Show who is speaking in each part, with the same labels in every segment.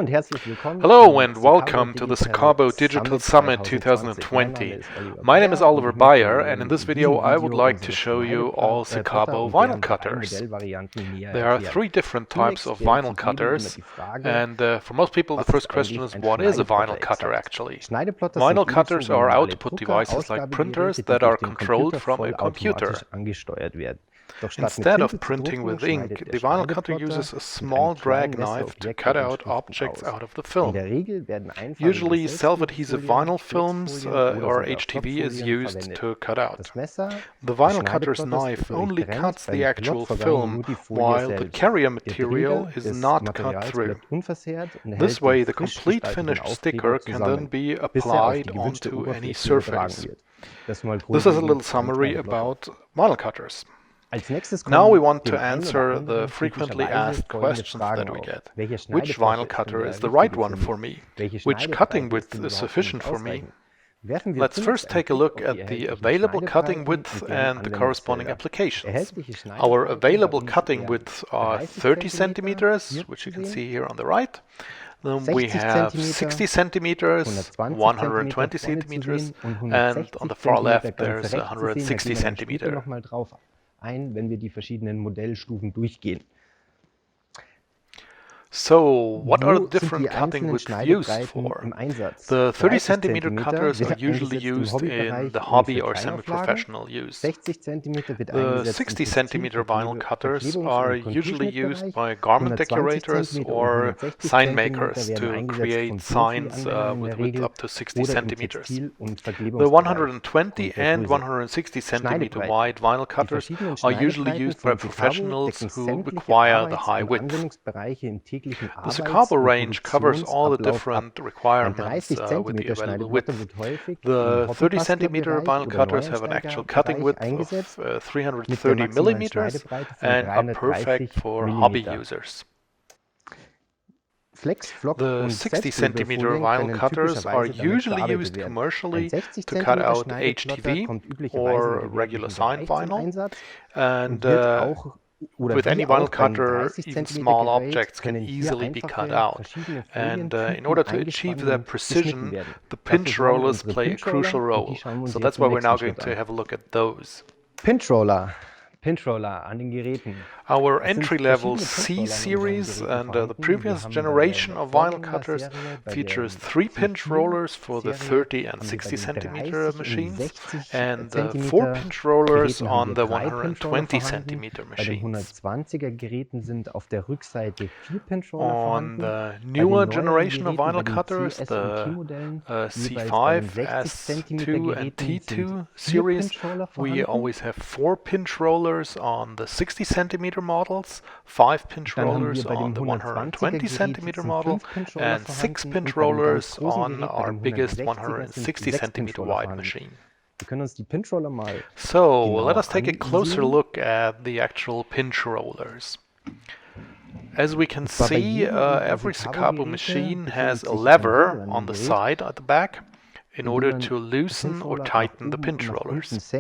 Speaker 1: Hello and welcome to the Sakabo Digital Summit 2020. My name is Oliver Bayer, and in this video I would like to show you all Sakabo vinyl cutters. There are three different types of vinyl cutters, and for most people the first question is, what is a vinyl cutter actually? Vinyl cutters are output devices like printers that are controlled from a computer. Instead of printing with ink, the vinyl cutter uses a small drag knife to cut out objects out of the film. Usually self-adhesive vinyl films or HTV is used to cut out. The vinyl cutter's knife only cuts the actual film, while the carrier material is not cut through. This way the complete finished sticker can then be applied onto any surface. This is a little summary about vinyl cutters. Now we want to answer the frequently asked questions that we get. Which vinyl cutter is the right one for me? Which cutting width is sufficient for me? Let's first take a look at the available cutting width and the corresponding applications. Our available cutting widths are 30 centimeters, which you can see here on the right. Then we have 60 centimeters, 120 centimeters, and on the far left there's 160 centimeters.
Speaker 2: Wenn wir die verschiedenen Modellstufen durchgehen.
Speaker 1: So, what are the different cutting widths used for? The 30 centimeter cutters are usually used in the hobby or semi-professional use. The 60 centimeter vinyl cutters are usually used by garment decorators or sign makers to create signs with width up to 60 centimeters. The 120 and 160 centimeter wide vinyl cutters are usually used by professionals who require the high width. The Sakabo range covers all the different requirements with the available width. The 30 centimeter vinyl cutters have an actual cutting width of 330 millimeters and are perfect for hobby users. The 60 centimeter vinyl cutters are usually used commercially to cut out HTV or regular sign vinyl, and with any vinyl cutter, even small objects can easily be cut out. And in order to achieve that precision, the pinch rollers play a crucial role. So that's why we're now going to have a look at those.
Speaker 2: Pinch Roller an den Geräten.
Speaker 1: Our entry-level C series and the previous generation of vinyl cutters features 3 pinch rollers for the 30 and 60 centimeter machines and 4 pinch rollers on the 120 centimeter machines. On the newer generation of vinyl cutters, the C5, S2 and T2 series, we always have 4 pinch rollers on the 60 centimeter models, 5 pinch rollers on the 120 centimeter model, and 6 pinch rollers on our biggest 160 centimeter wide machine. So let us take a closer look at the actual pinch rollers. As we can see, every Sakabo machine has a lever on the side at the back in order to loosen or tighten the pinch rollers.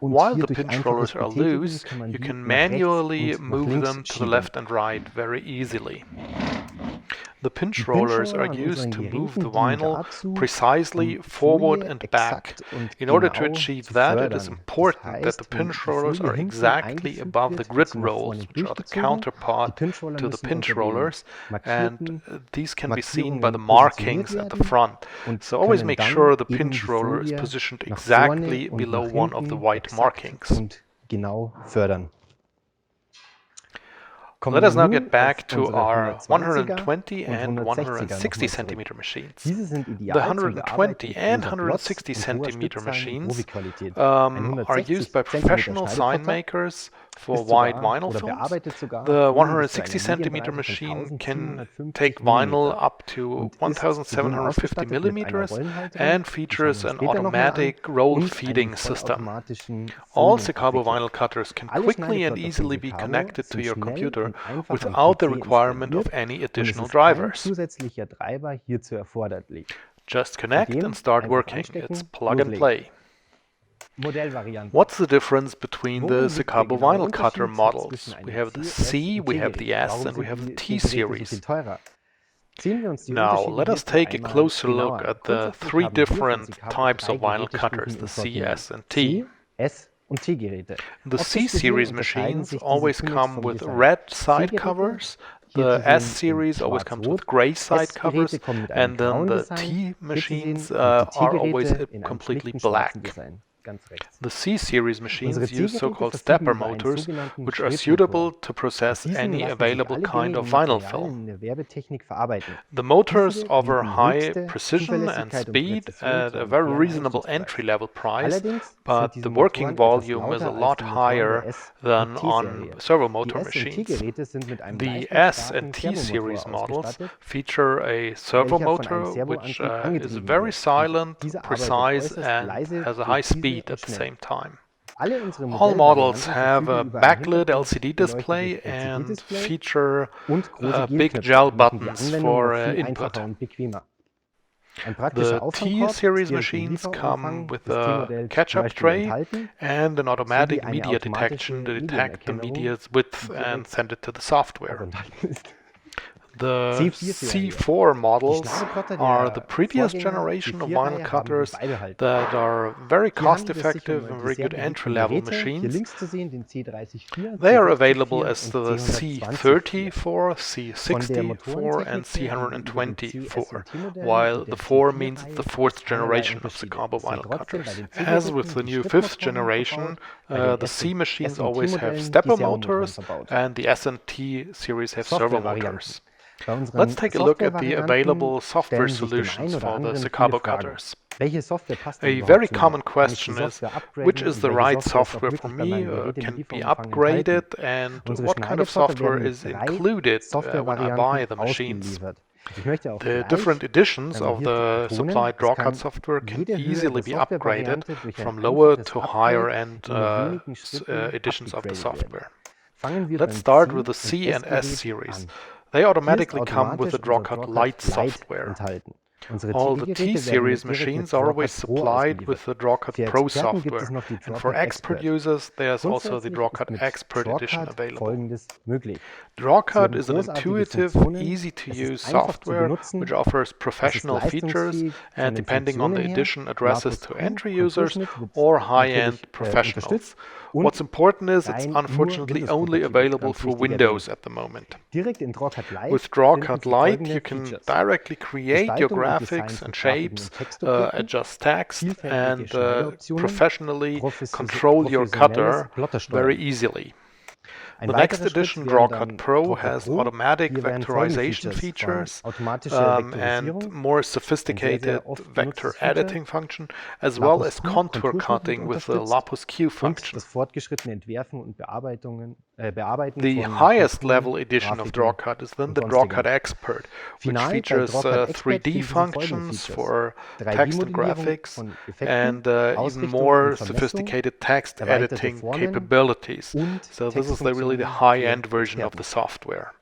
Speaker 1: While the pinch rollers are loose, you can manually move them to the left and right very easily. The pinch rollers are used to move the vinyl precisely forward and back. In order to achieve that, it is important that the pinch rollers are exactly above the grid rolls, which are the counterpart to the pinch rollers, and these can be seen by the markings at the front. So always make sure the pinch roller is positioned exactly below one of the white markings. Let us now get back to our 120 and 160 centimeter machines. The 120 and 160 centimeter machines are used by professional sign makers for wide vinyl films. The 160 centimeter machine can take vinyl up to 1750 millimeters and features an automatic roll feeding system. All Sakabo vinyl cutters can quickly and easily be connected to your computer without the requirement of any additional drivers. Just connect and start working. It's plug and play. What's the difference between the Sakabo vinyl cutter models? We have the C, we have the S, and we have the T series. Now, let us take a closer look at the three different types of vinyl cutters, the C, S, and T. The C series machines always come with red side covers, the S series always comes with gray side covers, and then the T machines are always completely black. The C-series machines use so-called stepper motors, which are suitable to process any available kind of vinyl film. The motors offer high precision and speed at a very reasonable entry-level price, but the working volume is a lot higher than on servomotor machines. The S and T-series models feature a servomotor which is very silent, precise, and has a high speed at the same time. All models have a backlit LCD display and feature big gel buttons for input. The T-series machines come with a catch-up tray and an automatic media detection to detect the media's width and send it to the software. The C4 models are the previous generation of vinyl cutters that are very cost-effective and very good entry-level machines. They are available as the C34, C64, and C124, while the 4 means the fourth generation of Sakabo vinyl cutters. As with the new fifth generation, the C machines always have stepper motors, and the S and T series have servo motors. Let's take a look at the available software solutions for the Sakabo cutters. A very common question is, which is the right software for me, can it be upgraded, and what kind of software is included when I buy the machines? The different editions of the supplied drawcut software can easily be upgraded from lower to higher end editions of the software. Let's start with the C and S series. They automatically come with the drawcut Lite software. All the T-series machines are always supplied with the drawcut Pro software, and for expert users there's also the drawcut Expert edition available. Drawcut is an intuitive, easy-to-use software which offers professional features and, depending on the edition, addresses to entry users or high-end professionals. What's important is it's unfortunately only available for Windows at the moment. With Drawcut Lite you can directly create your graphics and shapes, adjust text, and professionally control your cutter very easily. The next edition, Drawcut Pro, has automatic vectorization features and more sophisticated vector editing function, as well as contour cutting with the Lapus Q function. The highest level edition of Drawcut is then the Drawcut Expert, which features 3D functions for text and graphics, and even more sophisticated text editing capabilities. So this is really the high-end version of the software.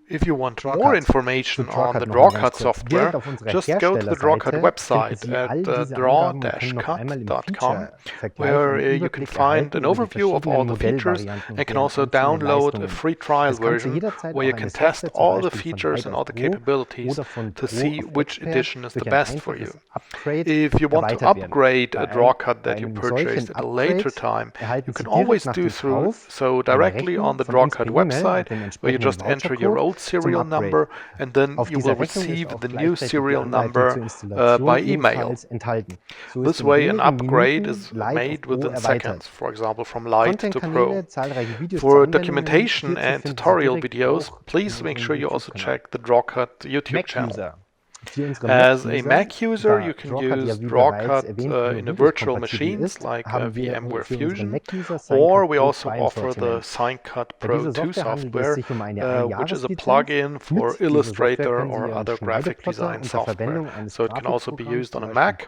Speaker 1: If you want more information on the Drawcut software, just go to the Drawcut website at draw-cut.com, where you can find an overview of all the features and can also download a free trial version where you can test all the features and all the capabilities to see which edition is the best for you. If you want to upgrade a Drawcut that you purchased at a later time, you can always do so directly on the Drawcut website, where you just enter your old serial number and then you will receive the new serial number by email. This way an upgrade is made within seconds, for example from Lite to Pro. For documentation and tutorial videos, please make sure you also check the Drawcut YouTube channel. As a Mac user, you can use Drawcut in a virtual machines like VMware Fusion, or we also offer the SignCut Pro 2 software, which is a plugin for Illustrator or other graphic design software. So it can also be used on a Mac.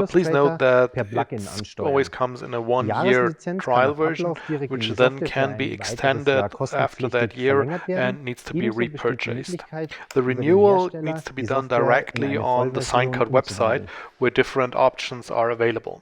Speaker 1: Please note that it always comes in a 1-year trial version, which then can be extended after that year and needs to be repurchased. The renewal needs to be done directly on the SignCut website, where different options are available.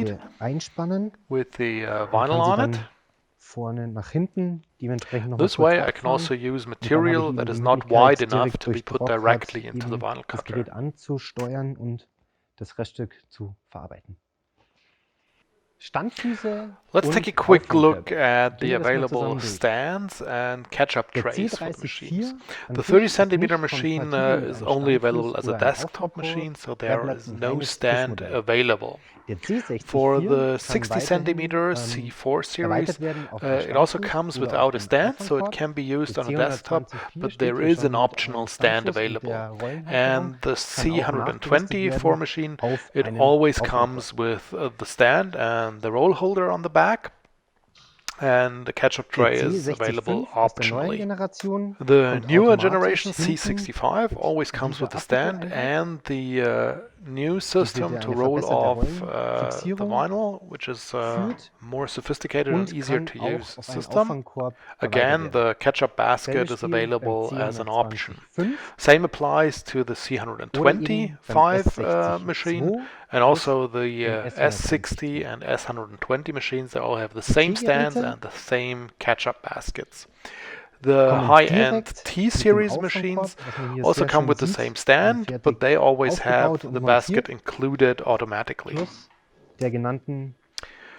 Speaker 1: lead
Speaker 2: einspannen,
Speaker 1: with the
Speaker 2: man
Speaker 1: vinyl
Speaker 2: kann sie
Speaker 1: on
Speaker 2: dann
Speaker 1: it.
Speaker 2: vorne nach hinten dementsprechend nochmal
Speaker 1: This
Speaker 2: kurz
Speaker 1: way I can
Speaker 2: abfahren.
Speaker 1: also use
Speaker 2: Und dann habe
Speaker 1: material
Speaker 2: ich
Speaker 1: that
Speaker 2: eben
Speaker 1: is
Speaker 2: die
Speaker 1: not
Speaker 2: Möglichkeit,
Speaker 1: wide enough
Speaker 2: direkt
Speaker 1: to be
Speaker 2: durch
Speaker 1: put
Speaker 2: Druckrad
Speaker 1: directly into the
Speaker 2: eben
Speaker 1: vinyl
Speaker 2: das
Speaker 1: cutter.
Speaker 2: Gerät anzusteuern und das Reststück zu verarbeiten. Standfüße
Speaker 1: Let's take a quick look at the
Speaker 2: Gehen wir das mal
Speaker 1: available
Speaker 2: zusammen durch.
Speaker 1: stands and catch-up
Speaker 2: Der
Speaker 1: trays for the machines.
Speaker 2: C30-4
Speaker 1: The
Speaker 2: an
Speaker 1: 30
Speaker 2: sich ist
Speaker 1: centimeter
Speaker 2: nicht von
Speaker 1: machine
Speaker 2: Partikel
Speaker 1: is
Speaker 2: ein
Speaker 1: only
Speaker 2: Standfuß
Speaker 1: available as a
Speaker 2: oder ein
Speaker 1: desktop
Speaker 2: Auffangkorb.
Speaker 1: machine, so
Speaker 2: Der
Speaker 1: there
Speaker 2: bleibt
Speaker 1: is
Speaker 2: ein
Speaker 1: no
Speaker 2: reines
Speaker 1: stand
Speaker 2: Push-Modell.
Speaker 1: available.
Speaker 2: Der C64
Speaker 1: For the
Speaker 2: kann
Speaker 1: 60
Speaker 2: weiterhin
Speaker 1: centimeter C4 series,
Speaker 2: erweitert werden auf einen
Speaker 1: it also
Speaker 2: Standfuß
Speaker 1: comes
Speaker 2: oder
Speaker 1: without
Speaker 2: auf
Speaker 1: a
Speaker 2: einen
Speaker 1: stand, so it
Speaker 2: Auffangkorb.
Speaker 1: can be used
Speaker 2: Der
Speaker 1: on a desktop,
Speaker 2: C120-4
Speaker 1: but
Speaker 2: steht
Speaker 1: there
Speaker 2: hier
Speaker 1: is
Speaker 2: schon
Speaker 1: an
Speaker 2: mit
Speaker 1: optional stand
Speaker 2: Standfuß und
Speaker 1: available.
Speaker 2: der Rollenhalterung.
Speaker 1: And the
Speaker 2: Kann auch nachgerüstet
Speaker 1: C124
Speaker 2: werden
Speaker 1: machine,
Speaker 2: auf
Speaker 1: it
Speaker 2: einen
Speaker 1: always
Speaker 2: Auffangkorb.
Speaker 1: comes with the stand and the roll holder on the back. And the catch-up
Speaker 2: Der
Speaker 1: tray is available
Speaker 2: C65 aus der neuen
Speaker 1: optionally.
Speaker 2: Generation
Speaker 1: The
Speaker 2: kommt
Speaker 1: newer
Speaker 2: automatisch
Speaker 1: generation
Speaker 2: hinten
Speaker 1: C65
Speaker 2: mit
Speaker 1: always comes
Speaker 2: dieser
Speaker 1: with the stand
Speaker 2: Abwickeleinheit.
Speaker 1: and the new system
Speaker 2: der
Speaker 1: to
Speaker 2: eine
Speaker 1: roll
Speaker 2: verbesserte
Speaker 1: off the
Speaker 2: Rollenfixierung
Speaker 1: vinyl, which is
Speaker 2: führt
Speaker 1: more sophisticated and
Speaker 2: und
Speaker 1: easier
Speaker 2: kann
Speaker 1: to
Speaker 2: auch
Speaker 1: use
Speaker 2: auf einen
Speaker 1: system.
Speaker 2: Auffangkorb erweitert
Speaker 1: Again,
Speaker 2: werden.
Speaker 1: the catch-up basket
Speaker 2: Selbe
Speaker 1: is
Speaker 2: Spiel beim
Speaker 1: available as an option.
Speaker 2: C120-5
Speaker 1: Same applies to the
Speaker 2: oder eben beim
Speaker 1: C125 machine
Speaker 2: S60-2
Speaker 1: and also the
Speaker 2: dem
Speaker 1: S60
Speaker 2: S120-2.
Speaker 1: and S120 machines. They all have the
Speaker 2: Die
Speaker 1: same stands
Speaker 2: T-Geräte
Speaker 1: and the same catch-up baskets. The
Speaker 2: kommen
Speaker 1: high-end
Speaker 2: direkt mit dem
Speaker 1: T-series
Speaker 2: Auffangkorb,
Speaker 1: machines
Speaker 2: was man hier
Speaker 1: also
Speaker 2: sehr
Speaker 1: come
Speaker 2: schön
Speaker 1: with the
Speaker 2: sieht,
Speaker 1: same stand,
Speaker 2: fertig
Speaker 1: but they always have
Speaker 2: aufgebaut und
Speaker 1: the basket
Speaker 2: montiert,
Speaker 1: included automatically.
Speaker 2: plus der genannten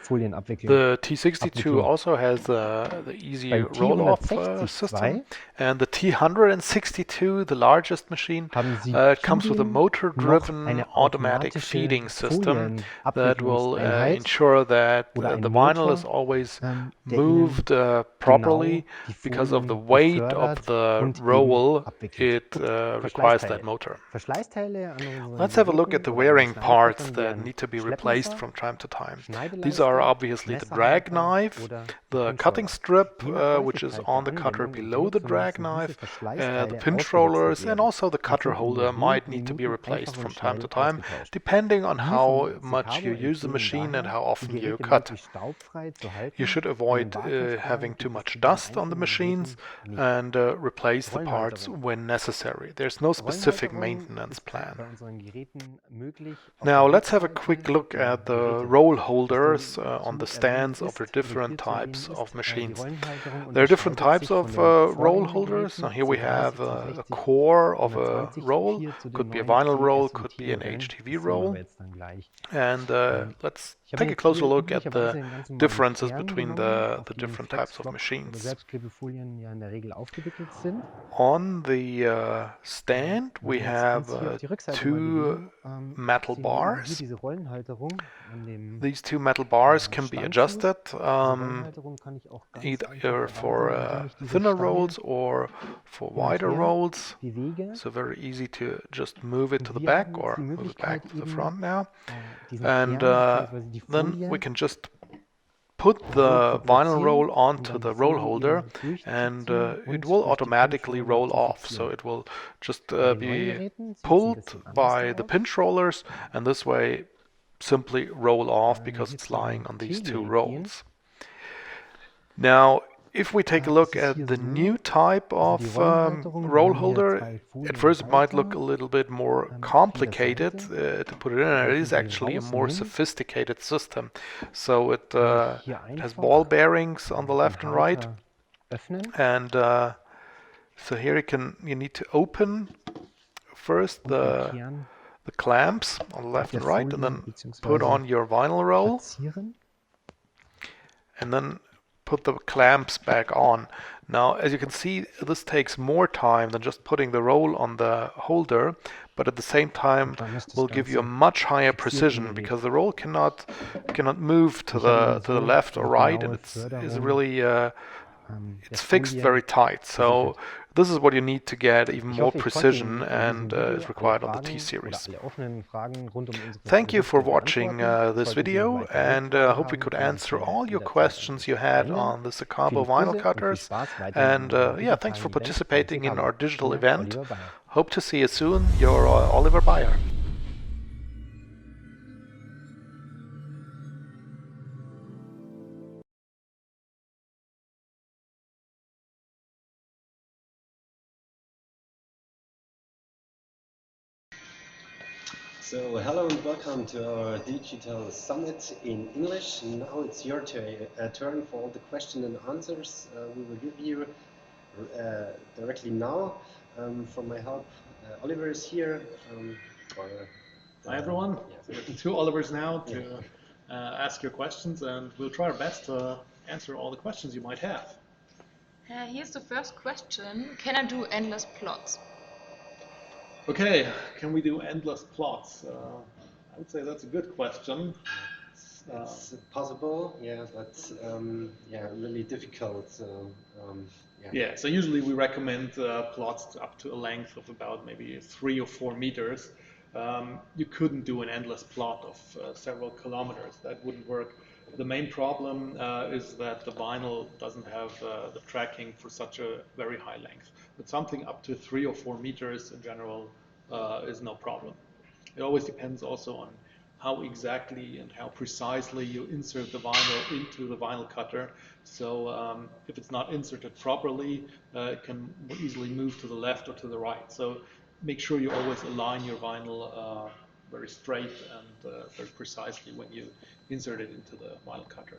Speaker 2: Folienabwicklung.
Speaker 1: The T62 also has the easy
Speaker 2: Beim
Speaker 1: roll-off
Speaker 2: T160-2
Speaker 1: system, and the T162, the largest machine,
Speaker 2: haben Sie
Speaker 1: comes with a
Speaker 2: zudem noch
Speaker 1: motor-driven
Speaker 2: eine
Speaker 1: automatic
Speaker 2: automatische
Speaker 1: feeding system that will
Speaker 2: Folienabwicklungseinheit
Speaker 1: ensure that
Speaker 2: oder ein
Speaker 1: the vinyl
Speaker 2: Motor,
Speaker 1: is always
Speaker 2: der Ihnen
Speaker 1: moved properly
Speaker 2: genau die
Speaker 1: because of the
Speaker 2: Folien
Speaker 1: weight of
Speaker 2: befördert
Speaker 1: the
Speaker 2: und eben
Speaker 1: roll.
Speaker 2: abwickelt.
Speaker 1: It requires that
Speaker 2: Verschleißteile.
Speaker 1: motor.
Speaker 2: Verschleißteile an unseren
Speaker 1: Let's have a look at
Speaker 2: Geräten
Speaker 1: the
Speaker 2: oder an
Speaker 1: wearing parts
Speaker 2: Schneidbrettern
Speaker 1: that
Speaker 2: wären
Speaker 1: need to be replaced
Speaker 2: Schleppmesser,
Speaker 1: from time to time.
Speaker 2: Schneideleiste,
Speaker 1: These are obviously the drag knife,
Speaker 2: oder
Speaker 1: the
Speaker 2: die
Speaker 1: cutting
Speaker 2: Pinchroller.
Speaker 1: strip,
Speaker 2: Je nach
Speaker 1: which is
Speaker 2: Häufigkeit
Speaker 1: on
Speaker 2: der
Speaker 1: the cutter
Speaker 2: Anwendung und
Speaker 1: below the
Speaker 2: Benutzung
Speaker 1: drag
Speaker 2: müssen diese
Speaker 1: knife, the
Speaker 2: Verschleißteile
Speaker 1: pinch
Speaker 2: ausgewechselt
Speaker 1: rollers, and
Speaker 2: werden.
Speaker 1: also the
Speaker 2: Die
Speaker 1: cutter
Speaker 2: sind in
Speaker 1: holder
Speaker 2: nur
Speaker 1: might
Speaker 2: wenigen
Speaker 1: need to be
Speaker 2: Minuten
Speaker 1: replaced
Speaker 2: einfach
Speaker 1: from
Speaker 2: und
Speaker 1: time to
Speaker 2: schnell
Speaker 1: time,
Speaker 2: ausgetauscht.
Speaker 1: depending on
Speaker 2: Die
Speaker 1: how
Speaker 2: von
Speaker 1: much you
Speaker 2: Secabo
Speaker 1: use the
Speaker 2: empfehlen
Speaker 1: machine and
Speaker 2: daher,
Speaker 1: how
Speaker 2: die
Speaker 1: often you
Speaker 2: Geräte
Speaker 1: cut.
Speaker 2: möglichst staubfrei zu halten.
Speaker 1: You should
Speaker 2: In
Speaker 1: avoid
Speaker 2: den Wartungsräumen
Speaker 1: having too
Speaker 2: gibt es
Speaker 1: much
Speaker 2: zu diesen
Speaker 1: dust on the
Speaker 2: einzelnen
Speaker 1: machines
Speaker 2: Geräten nicht.
Speaker 1: and replace the parts
Speaker 2: Rollenhalterung.
Speaker 1: when necessary. There's no specific
Speaker 2: Rollenhalterung
Speaker 1: maintenance
Speaker 2: ist
Speaker 1: plan.
Speaker 2: bei unseren Geräten möglich. Auf
Speaker 1: Now
Speaker 2: der
Speaker 1: let's have a
Speaker 2: Rückseite
Speaker 1: quick look
Speaker 2: der
Speaker 1: at the
Speaker 2: Geräte.
Speaker 1: roll
Speaker 2: Was
Speaker 1: holders
Speaker 2: dazu
Speaker 1: on the
Speaker 2: erwähnt
Speaker 1: stands of the
Speaker 2: ist oder
Speaker 1: different
Speaker 2: hier zu erwähnen
Speaker 1: types
Speaker 2: ist,
Speaker 1: of
Speaker 2: die
Speaker 1: machines.
Speaker 2: Rollenhalterung
Speaker 1: There are different
Speaker 2: unterscheidet
Speaker 1: types
Speaker 2: sich
Speaker 1: of
Speaker 2: von den
Speaker 1: roll
Speaker 2: vorgängeren
Speaker 1: holders. Now
Speaker 2: Geräten
Speaker 1: here we
Speaker 2: C30,
Speaker 1: have a
Speaker 2: C60,
Speaker 1: core of a
Speaker 2: 120,
Speaker 1: roll,
Speaker 2: 4 zu den
Speaker 1: could be a
Speaker 2: neuen
Speaker 1: vinyl roll,
Speaker 2: TS und
Speaker 1: could be an
Speaker 2: T-Modellen.
Speaker 1: HTV
Speaker 2: Das sehen
Speaker 1: roll.
Speaker 2: wir jetzt dann gleich.
Speaker 1: And let's
Speaker 2: Ich habe
Speaker 1: take a
Speaker 2: jetzt
Speaker 1: closer
Speaker 2: hier
Speaker 1: look at
Speaker 2: üblicherweise
Speaker 1: the
Speaker 2: den ganz normalen
Speaker 1: differences
Speaker 2: Kern
Speaker 1: between
Speaker 2: genommen, auf
Speaker 1: the
Speaker 2: dem
Speaker 1: different types of
Speaker 2: Flexblock oder
Speaker 1: machines.
Speaker 2: Selbstklebeffolien ja in der Regel aufgewickelt sind.
Speaker 1: On the stand
Speaker 2: Wenn
Speaker 1: we
Speaker 2: wir jetzt
Speaker 1: have
Speaker 2: uns hier auf die Rückseite mal
Speaker 1: two
Speaker 2: bewegen,
Speaker 1: metal
Speaker 2: sehen wir eben hier
Speaker 1: bars.
Speaker 2: diese Rollenhalterung an dem
Speaker 1: These two metal bars can be
Speaker 2: Standfuß.
Speaker 1: adjusted
Speaker 2: Diese Rollenhalterung kann ich auch ganz einfach
Speaker 1: either for
Speaker 2: erweitern, indem ich diese
Speaker 1: thinner
Speaker 2: Stange
Speaker 1: rolls or for
Speaker 2: hin und
Speaker 1: wider
Speaker 2: her
Speaker 1: rolls.
Speaker 2: bewege.
Speaker 1: So very easy to just move it to
Speaker 2: Und
Speaker 1: the
Speaker 2: wir
Speaker 1: back
Speaker 2: haben jetzt
Speaker 1: or
Speaker 2: die
Speaker 1: move it back
Speaker 2: Möglichkeit,
Speaker 1: to the
Speaker 2: eben
Speaker 1: front now.
Speaker 2: diesen
Speaker 1: And
Speaker 2: Kern bzw. die
Speaker 1: then we
Speaker 2: Folie
Speaker 1: can just put the
Speaker 2: so zu
Speaker 1: vinyl roll
Speaker 2: platzieren und
Speaker 1: onto
Speaker 2: dann
Speaker 1: the
Speaker 2: die
Speaker 1: roll
Speaker 2: Folie
Speaker 1: holder
Speaker 2: eben
Speaker 1: and
Speaker 2: durchzuziehen
Speaker 1: it
Speaker 2: und
Speaker 1: will
Speaker 2: durch die
Speaker 1: automatically
Speaker 2: Pinchroller
Speaker 1: roll
Speaker 2: zu
Speaker 1: off. So
Speaker 2: fixieren.
Speaker 1: it will just
Speaker 2: Bei den neuen
Speaker 1: be
Speaker 2: Geräten sieht es ein
Speaker 1: pulled
Speaker 2: bisschen anders
Speaker 1: by the
Speaker 2: aus.
Speaker 1: pinch rollers and this way simply roll off
Speaker 2: Wenn wir
Speaker 1: because
Speaker 2: hier
Speaker 1: it's
Speaker 2: zu dem
Speaker 1: lying on these two
Speaker 2: T-Gerät gehen,
Speaker 1: rolls. Now, if we take a
Speaker 2: das
Speaker 1: look
Speaker 2: ist
Speaker 1: at
Speaker 2: hier
Speaker 1: the
Speaker 2: so,
Speaker 1: new type
Speaker 2: also die
Speaker 1: of
Speaker 2: Rollenhalterung, wir
Speaker 1: roll
Speaker 2: haben hier
Speaker 1: holder,
Speaker 2: zwei
Speaker 1: at first it might look a
Speaker 2: Folienhalter
Speaker 1: little bit more
Speaker 2: an jeder
Speaker 1: complicated
Speaker 2: Seite.
Speaker 1: to put it in.
Speaker 2: Die
Speaker 1: It
Speaker 2: möchten
Speaker 1: is
Speaker 2: wir
Speaker 1: actually a more
Speaker 2: rausnehmen.
Speaker 1: sophisticated system. So it
Speaker 2: Kann ich hier
Speaker 1: has ball
Speaker 2: einfach
Speaker 1: bearings on the left
Speaker 2: den
Speaker 1: and right,
Speaker 2: Halter öffnen
Speaker 1: and so here you need to open first
Speaker 2: und den
Speaker 1: the
Speaker 2: Kern
Speaker 1: clamps on the
Speaker 2: auf
Speaker 1: left
Speaker 2: der
Speaker 1: and right, and
Speaker 2: Folie
Speaker 1: then put
Speaker 2: bzw.
Speaker 1: on your vinyl roll,
Speaker 2: platzieren.
Speaker 1: and then put the clamps back on. Now, as you can see, this takes more time than just putting the roll on the holder, but at the same time
Speaker 2: Und dann ist das
Speaker 1: will give you a
Speaker 2: Ganze
Speaker 1: much higher
Speaker 2: fixiert
Speaker 1: precision
Speaker 2: gelegt.
Speaker 1: because the roll cannot move to
Speaker 2: Ich habe
Speaker 1: the
Speaker 2: so
Speaker 1: left or
Speaker 2: die
Speaker 1: right, and
Speaker 2: genaue
Speaker 1: it's
Speaker 2: Förderung
Speaker 1: really
Speaker 2: der
Speaker 1: it's fixed
Speaker 2: Folie
Speaker 1: very tight. So
Speaker 2: gesichert.
Speaker 1: this is what you need to get even
Speaker 2: Ich
Speaker 1: more
Speaker 2: hoffe, ich konnte
Speaker 1: precision
Speaker 2: Ihnen in
Speaker 1: and
Speaker 2: diesem Video
Speaker 1: is
Speaker 2: alle
Speaker 1: required on the
Speaker 2: Fragen oder
Speaker 1: T-Series.
Speaker 2: alle offenen Fragen rund um unsere
Speaker 1: Thank you for
Speaker 2: Produkte
Speaker 1: watching
Speaker 2: beantworten.
Speaker 1: this
Speaker 2: Sollten Sie noch
Speaker 1: video,
Speaker 2: weitere
Speaker 1: and
Speaker 2: Rückfragen
Speaker 1: hope we
Speaker 2: haben,
Speaker 1: could
Speaker 2: können Sie sich
Speaker 1: answer
Speaker 2: gerne
Speaker 1: all your
Speaker 2: jederzeit an
Speaker 1: questions
Speaker 2: mich
Speaker 1: you had
Speaker 2: wenden.
Speaker 1: on the Secabo
Speaker 2: Viele
Speaker 1: vinyl
Speaker 2: Grüße und viel
Speaker 1: cutters.
Speaker 2: Spaß weiterhin
Speaker 1: And
Speaker 2: an
Speaker 1: yeah, thanks for
Speaker 2: digitalen Events von
Speaker 1: participating in
Speaker 2: Secabo.
Speaker 1: our digital
Speaker 2: Ihr
Speaker 1: event.
Speaker 2: Oliver Bayer.
Speaker 1: Hope to see you soon. Your Oliver Bayer.
Speaker 3: So hello and welcome to our digital summit in English. Now it's your turn for all the questions and answers we will give you directly now. For my help, Oliver is here.
Speaker 1: Hi everyone.
Speaker 3: Yeah.
Speaker 1: Two Olivers now to ask your questions, and we'll try our best to answer all the questions you might have.
Speaker 4: Here's the first question. Can I do endless plots?
Speaker 1: Okay, can we do endless plots? I would say that's a good question.
Speaker 3: It's possible, yeah, but yeah, really difficult. So
Speaker 1: yeah, so usually we recommend plots up to a length of about maybe 3 or 4 meters. You couldn't do an endless plot of several kilometers. That wouldn't work. The main problem is that the vinyl doesn't have the tracking for such a very high length. But something up to 3 or 4 meters in general is no problem. It always depends also on how exactly and how precisely you insert the vinyl into the vinyl cutter. So if it's not inserted properly, it can easily move to the left or to the right. So make sure you always align your vinyl very straight and very precisely when you insert it into the vinyl cutter.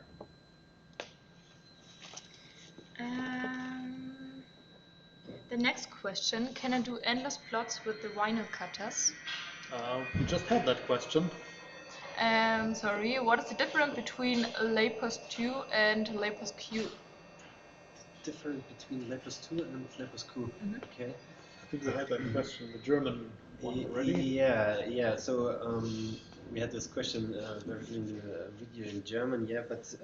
Speaker 4: The next question, can I do endless plots with the vinyl cutters?
Speaker 1: We just had that question.
Speaker 4: Sorry, what is the difference between Lapus 2 and Lapus Q?
Speaker 3: Different between Lapus 2 and Lapus Q. Okay.
Speaker 1: I think we had that question in the German one already.
Speaker 3: Yeah. So we had this question directly in the video in German. Yeah, but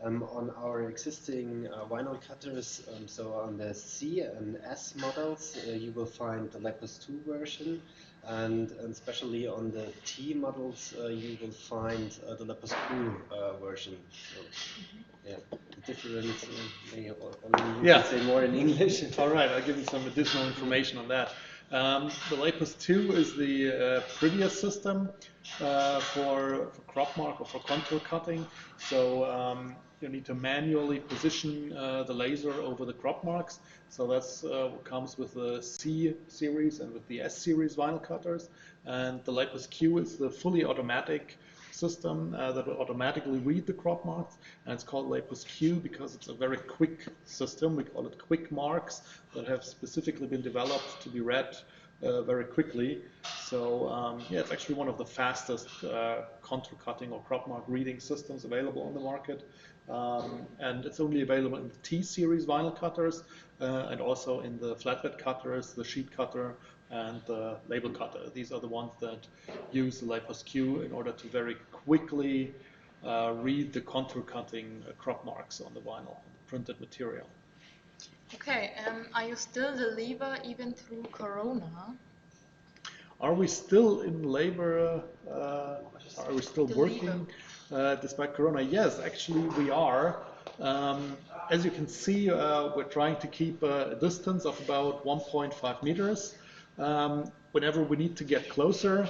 Speaker 3: on our existing vinyl cutters, so on the C and S models, you will find the Lapus 2 version, and especially on the T models, you will find the Lapus Q version. So, yeah, the difference maybe only you can say more in English.
Speaker 1: All right, I'll give you some additional information on that. The Lapus 2 is the previous system for crop mark or for contour cutting. So you need to manually position the laser over the crop marks. So that's what comes with the C series and with the S series vinyl cutters. And the Lapus Q is the fully automatic system that will automatically read the crop marks, and it's called Lapus Q because it's a very quick system. We call it quick marks that have specifically been developed to be read very quickly. So yeah, it's actually one of the fastest contour cutting or crop mark reading systems available on the market. And it's only available in the T series vinyl cutters and also in the flatbed cutters, the sheet cutter, and the label cutter. These are the ones that use the Lapus Q in order to very quickly read the contour cutting crop marks on the vinyl, on the printed material.
Speaker 4: Okay, are you still the labor even through Corona?
Speaker 1: Are we still in labor? Are we still working despite Corona? Yes, actually we are. As you can see, we're trying to keep a distance of about 1.5 meters. Whenever we need to get closer,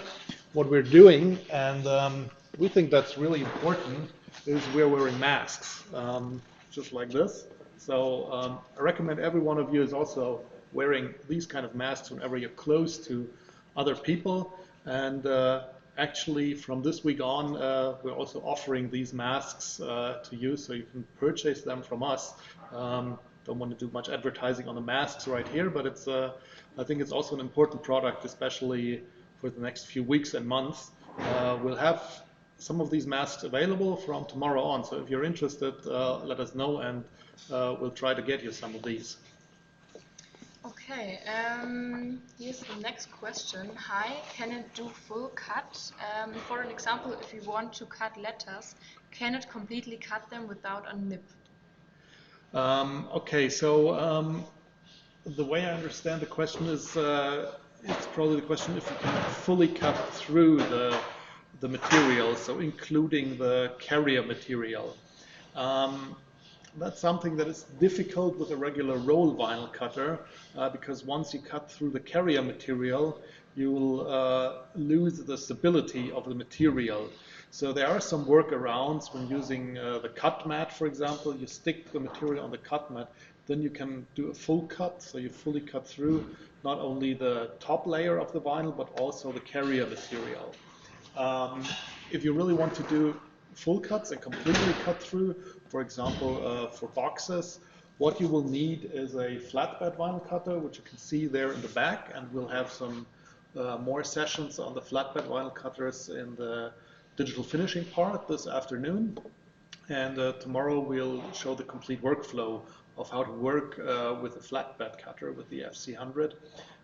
Speaker 1: what we're doing, and we think that's really important, is we're wearing masks, just like this. So I recommend every one of you is also wearing these kind of masks whenever you're close to other people. And actually, from this week on, we're also offering these masks to you, so you can purchase them from us. Don't want to do much advertising on the masks right here, but it's I think it's also an important product, especially for the next few weeks and months. We'll have some of these masks available from tomorrow on, so if you're interested, let us know, and we'll try to get you some of these.
Speaker 4: Okay, here's the next question. Hi, can it do full cut? For an example, if you want to cut letters, can it completely cut them without a nib?
Speaker 1: Okay, so the way I understand the question is, it's probably the question if you can fully cut through the material, so including the carrier material. That's something that is difficult with a regular roll vinyl cutter because once you cut through the carrier material, you will lose the stability of the material. So there are some workarounds when using the cut mat, for example. You stick the material on the cut mat, then you can do a full cut, so you fully cut through not only the top layer of the vinyl, but also the carrier material. If you really want to do full cuts and completely cut through, for example, for boxes, what you will need is a flatbed vinyl cutter, which you can see there in the back, and we'll have some more sessions on the flatbed vinyl cutters in the digital finishing part this afternoon, and tomorrow we'll show the complete workflow of how to work with a flatbed cutter with the FC100.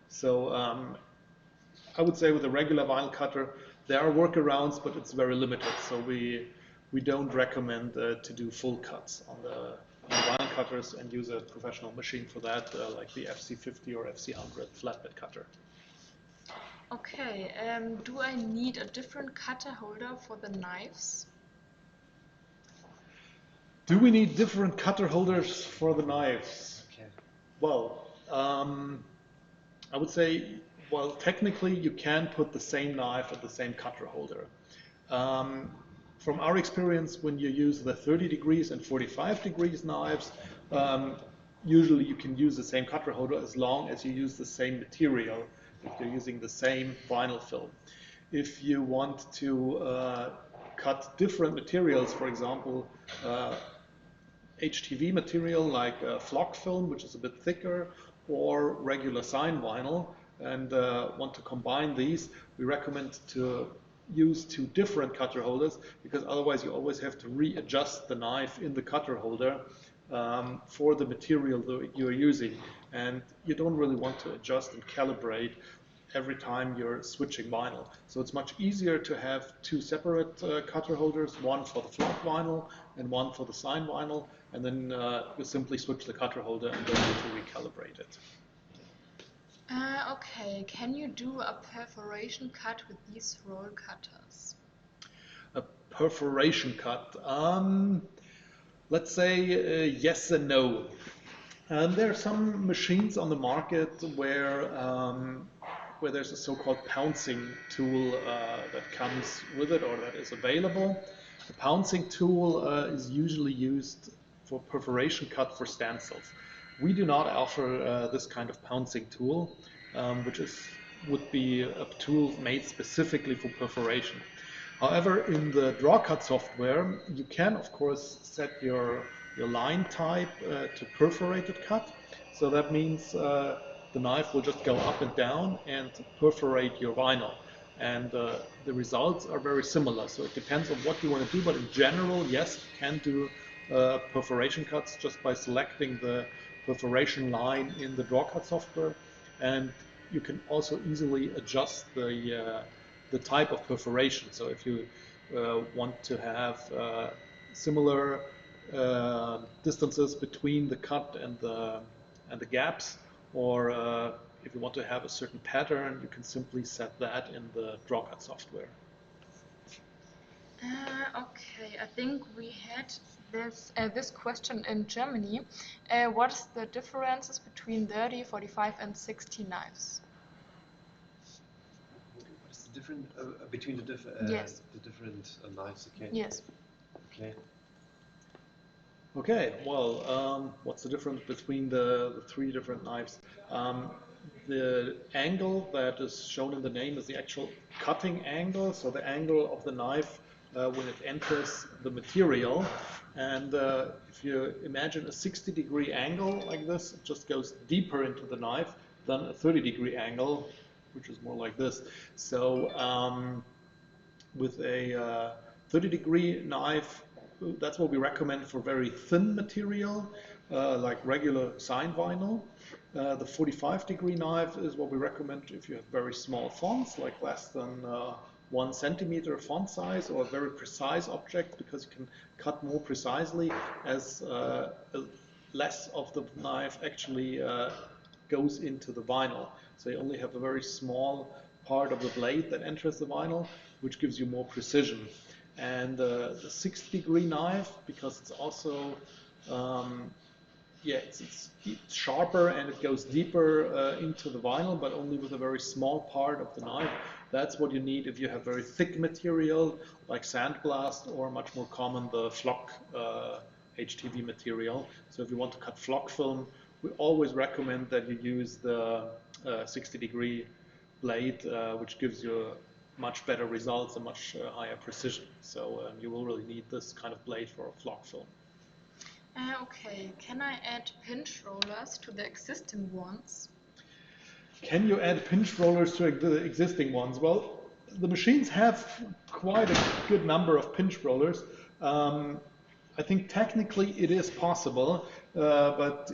Speaker 1: So I would say with a regular vinyl cutter, there are workarounds, but it's very limited. So we don't recommend to do full cuts on the vinyl cutters and use a professional machine for that, like the FC50 or FC100 flatbed cutter.
Speaker 4: Okay, do I need a different cutter holder for the knives?
Speaker 1: Do we need different cutter holders for the knives?
Speaker 3: Okay.
Speaker 1: Well, I would say, well, technically you can put the same knife at the same cutter holder. From our experience, when you use the 30 degrees and 45 degrees knives, usually you can use the same cutter holder as long as you use the same material, if you're using the same vinyl film. If you want to cut different materials, for example, HTV material like flock film, which is a bit thicker, or regular sign vinyl, and want to combine these, we recommend to use two different cutter holders, because otherwise you always have to readjust the knife in the cutter holder for the material that you're using, and you don't really want to adjust and calibrate every time you're switching vinyl. So it's much easier to have two separate cutter holders, one for the flock vinyl and one for the sign vinyl, and then you simply switch the cutter holder and don't need to recalibrate it.
Speaker 4: Okay, can you do a perforation cut with these roll cutters?
Speaker 1: A perforation cut. Let's say yes and no. There are some machines on the market where there's a so-called pouncing tool that comes with it or that is available. The pouncing tool is usually used for perforation cut for stencils. We do not offer this kind of pouncing tool, which would be a tool made specifically for perforation. However, in the draw cut software, you can of course set your line type to perforated cut. So that means the knife will just go up and down and perforate your vinyl. And the results are very similar. So it depends on what you want to do, but in general, yes, you can do perforation cuts just by selecting the perforation line in the draw cut software. And you can also easily adjust the type of perforation. So if you want to have similar distances between the cut and the gaps, or if you want to have a certain pattern, you can simply set that in the draw cut software.
Speaker 4: Okay, I think we had this question in Germany. What is the differences between 30, 45 and 60 knives?
Speaker 3: What is the difference between the
Speaker 4: Yes.
Speaker 3: different knives? Okay.
Speaker 4: Yes.
Speaker 3: Okay.
Speaker 1: Okay, well, what's the difference between the three different knives? The angle that is shown in the name is the actual cutting angle, so the angle of the knife when it enters the material. And if you imagine a 60-degree angle like this, it just goes deeper into the knife than a 30-degree angle, which is more like this. So with a 30-degree knife, that's what we recommend for very thin material, like regular sign vinyl. The 45-degree knife is what we recommend if you have very small fonts, like less than 1 centimeter font size, or a very precise object, because you can cut more precisely as less of the knife actually goes into the vinyl. So you only have a very small part of the blade that enters the vinyl, which gives you more precision. And the 60-degree knife, because it's also it's sharper and it goes deeper into the vinyl, but only with a very small part of the knife. That's what you need if you have very thick material like sandblast, or much more common, the flock HTV material. So if you want to cut flock film, we always recommend that you use the 60-degree blade, which gives you much better results and much higher precision. So you will really need this kind of blade for a flock film.
Speaker 4: Okay, can I add pinch rollers to the existing ones?
Speaker 1: Can you add pinch rollers to the existing ones? Well,
Speaker 5: the machines have quite a good number of pinch rollers. I think technically it is possible, but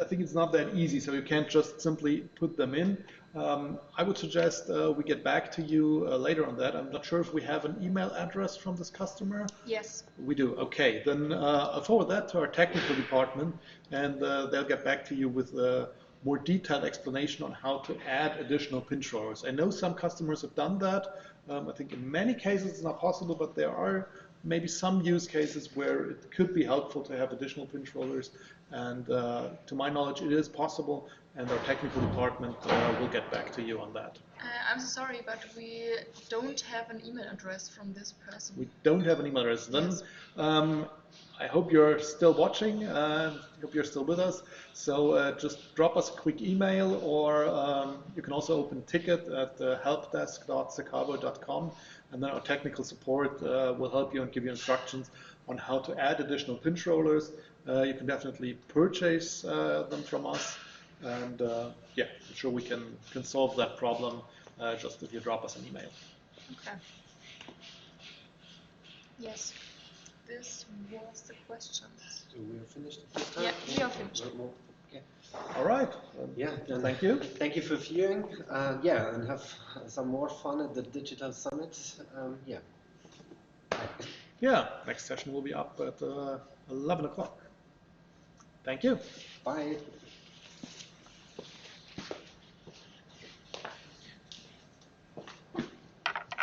Speaker 5: I think it's not that easy, so you can't just simply put them in. I would suggest we get back to you later on that. I'm not sure if we have an email address from this customer.
Speaker 4: Yes.
Speaker 5: We do. Okay, then I'll forward that to our technical department, and they'll get back to you with a more detailed explanation on how to add additional pinch rollers. I know some customers have done that. I think in many cases it's not possible, but there are maybe some use cases where it could be helpful to have additional pinch rollers. And to my knowledge, it is possible, and our technical department will get back to you on that.
Speaker 4: I'm so sorry, but we don't have an email address from this person.
Speaker 5: We don't have an email address. Then
Speaker 4: Yes.
Speaker 5: I hope you're still watching. I hope you're still with us. So just drop us a quick email, or you can also open a ticket at helpdesk.secabo.com, and then our technical support will help you and give you instructions on how to add additional pinch rollers. You can definitely purchase them from us, and yeah, I'm sure we can solve that problem just if you drop us an email.
Speaker 4: Okay. Yes. This was the questions.
Speaker 3: So we are finished at this time?
Speaker 4: Yeah, we are finished.
Speaker 3: Okay.
Speaker 5: All right.
Speaker 3: Yeah, then
Speaker 5: Thank you.
Speaker 3: Thank you for viewing. Yeah, and have some more fun at the Digital Summit. Yeah.
Speaker 5: Yeah, next session will be up at 11 o'clock. Thank you.
Speaker 3: Bye.